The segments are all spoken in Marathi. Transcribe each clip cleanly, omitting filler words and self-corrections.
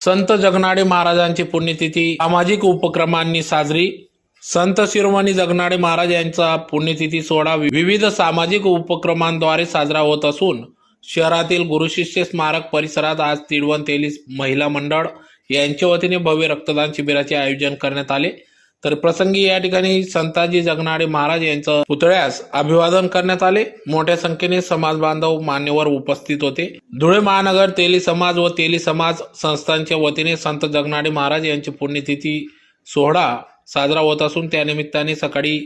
संत जगनाडे महाराजांची पुण्यतिथी सामाजिक उपक्रमांनी साजरी। संत शिरोमणी जगनाडे महाराज यांचा पुण्यतिथी सोहळा विविध सामाजिक उपक्रमांद्वारे साजरा होत असून शहरातील गुरुशिष्य स्मारक परिसरात आज तिडवण तेली महिला मंडळ यांच्या वतीने भव्य रक्तदान शिबिराचे आयोजन करण्यात आले। तर प्रसंगी या ठिकाणी संताजी जगनाडे महाराज यांच्या पुतळ्यास अभिवादन करण्यात आले। मोठ्या संख्येने समाज बांधव मान्यवर उपस्थित होते। धुळे महानगर तेली समाज व तेली समाज संस्थांच्या वतीने संत जगनाडे महाराज यांची पुण्यतिथी सोहळा साजरा होत असून त्यानिमित्ताने सकाळी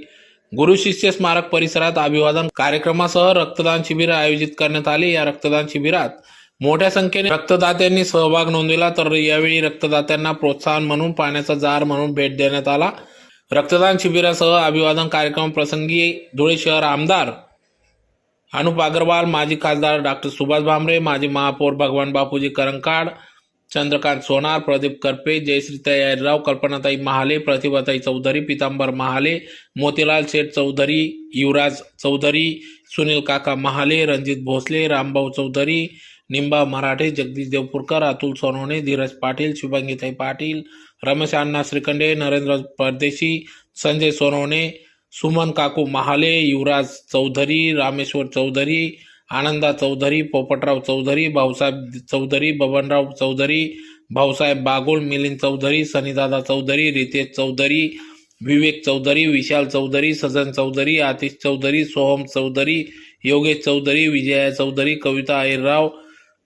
गुरुशिष्य स्मारक परिसरात अभिवादन कार्यक्रमासह रक्तदान शिबिर आयोजित करण्यात आले। या रक्तदान शिबिरात मोठ्या संख्येने रक्तदात्यांनी सहभाग नोंदविला। तर यावेळी रक्तदात्यांना प्रोत्साहन म्हणून पाण्याचा जार म्हणून भेट देण्यात आला। रक्तदान शिबिरासह अभिवादन कार्यक्रम प्रसंगी धुळे शहर आमदार अनुप अग्रवाल, माजी खासदार डॉक्टर सुभाष भामरे, माजी महापौर भगवान बापूजी करंकाड, चंद्रकांत सोनार, प्रदीप करपे, जयश्रीताई अहिरराव, कल्पनाताई महाले, प्रतिभाताई चौधरी, पीतांबर महाले, मोतीलाल शेठ चौधरी, युवराज चौधरी, सुनील काका महाले, रणजित भोसले, रामभाऊ चौधरी, निंबा मराठे, जगदीश देवपूरकर, अतुल सोनवणे, धीरज पाटील, शुभांगीताई पाटील, रमेश अण्णा श्रीखंडे, नरेंद्र परदेशी, संजय सोनवणे, सुमन काकू महाले, युवराज चौधरी, रामेश्वर चौधरी, आनंदा चौधरी, पोपटराव चौधरी, भाऊसाहेब चौधरी, बबनराव चौधरी, भाऊसाहेब बागुल, मिलिंद चौधरी, सनीदादा चौधरी, रितेश चौधरी, विवेक चौधरी, विशाल चौधरी, सजन चौधरी, आतिश चौधरी, सोहम चौधरी, योगेश चौधरी, विजया चौधरी, कविता अहिरराव,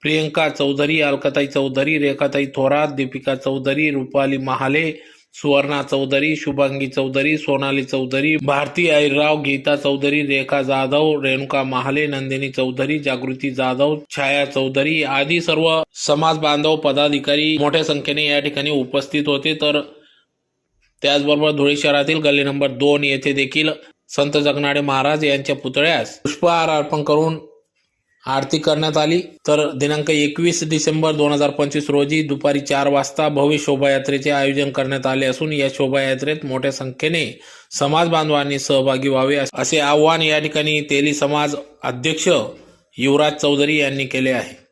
प्रियंका चौधरी, अलकाताई चौधरी, रेखाताई थोरात, दीपिका चौधरी, रूपाली महाले, सुवर्णा चौधरी, शुभांगी चौधरी, सोनाली चौधरी, भारती अहिरराव, गीता चौधरी, रेखा जाधव, रेणुका महाले, नंदिनी चौधरी, जागृती जाधव, छाया चौधरी आदी सर्व समाज बांधव पदाधिकारी मोठ्या संख्येने या ठिकाणी उपस्थित होते। तर त्याचबरोबर धुळे शहरातील गल्ली नंबर 2 येथे देखील संत जगनाडे महाराज यांच्या पुतळ्यास पुष्पहार अर्पण करून आरती करण्यात आली। तर दिनांक 21 डिसेंबर 2025 रोजी दुपारी 4 वाजता भव्य शोभायात्रेचे आयोजन करण्यात आले असून या शोभायात्रेत मोठ्या संख्येने समाज बांधवांनी सहभागी व्हावे असे आवाहन या ठिकाणी तेली समाज अध्यक्ष युवराज चौधरी यांनी केले आहे।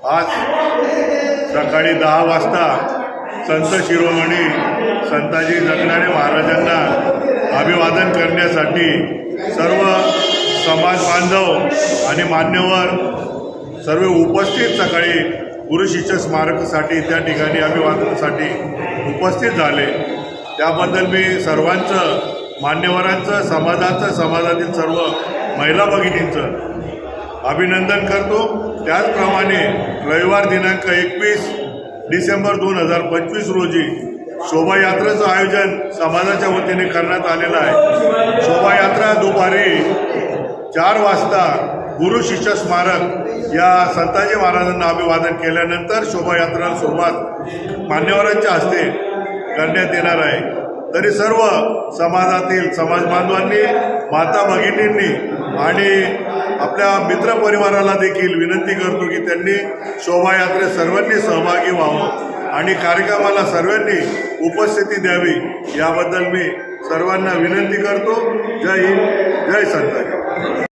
आज सकाळी 10 वाजता संत शिरोमणी संताजी जगनाडे महाराजांना अभिवादन करण्यासाठी सर्व समाज बांधव आणि मान्यवर सर्व उपस्थित सकाळी गुरुशिष्य स्मारकासाठी त्या ठिकाणी अभिवादनासाठी उपस्थित झाले। त्याबद्दल मी सर्वांचं, मान्यवरांचं, समाजातील सर्व महिला भगिनींचं अभिनंदन करतो। त्याचप्रमाणे रविवार दिनांक 21 डिसेंबर 2025 रोजी शोभायात्रेचं आयोजन समाजाच्या वतीने करण्यात आलेलं आहे। शोभायात्रा दुपारी 4 वाजता गुरु शिष्य स्मारक या संताजी महाराजांना अभिवादन केल्यानंतर शोभायात्रेला सुरुवात मान्यवरांच्या हस्ते करण्यात येणार आहे। तरी सर्व समाजातील समाज बांधवांनी, माता भगिनींनी आणि आपल्या मित्रपरिवाराला देखील विनंती करतो की त्यांनी शोभायात्रेत सर्वांनी सहभागी व्हावं आणि कार्यक्रमाला सर्वांनी उपस्थिती द्यावी, याबद्दल मी सर्वांना विनंती करतो। जय हिंद, जय संताजी।